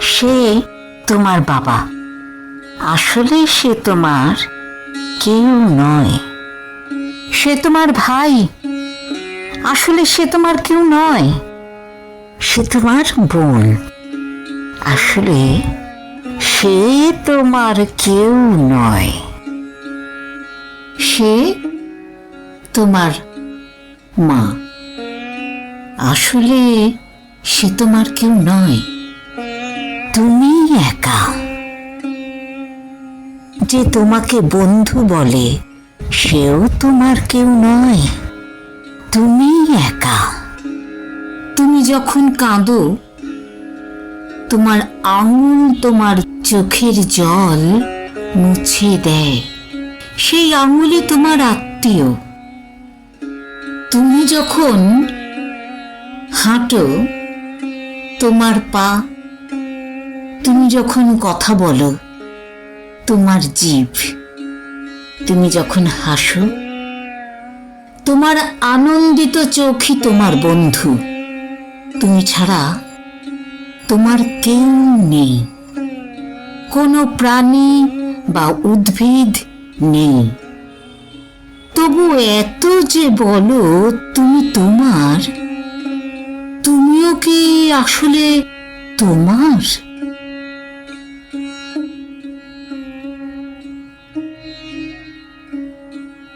সে তোমার বাবা, আসলে সে তোমার কেউ নয়। সে তোমার ভাই, আসলে সে তোমার কেউ নয়। সে তোমার বোন, আসলে সে তোমার কেউ নয়। সে তোমার মা, আসলে সে তোমার কেউ নয়। তুমি একা। যে তোমাকে বন্ধু বলে, সেও তোমার কেউ নয়। তুমি একা। তুমি যখন কাঁদো, তোমার আঙুল তোমার চোখের জল মুছে দেয়। সেই আঙুলই তোমার আত্মীয়। তুমি যখন হাঁটো, তোমার পা, তুমি যখন কথা বলো, তোমার জিভ, তুমি যখন হাসো, তোমার আনন্দিত চোখই তোমার বন্ধু। তুমি ছাড়া তোমার কেউ নেই, কোনো প্রাণী বা উদ্ভিদ নেই। তবু এত যে বলো তুমি তোমার, তুমিও কি আসলে তোমার?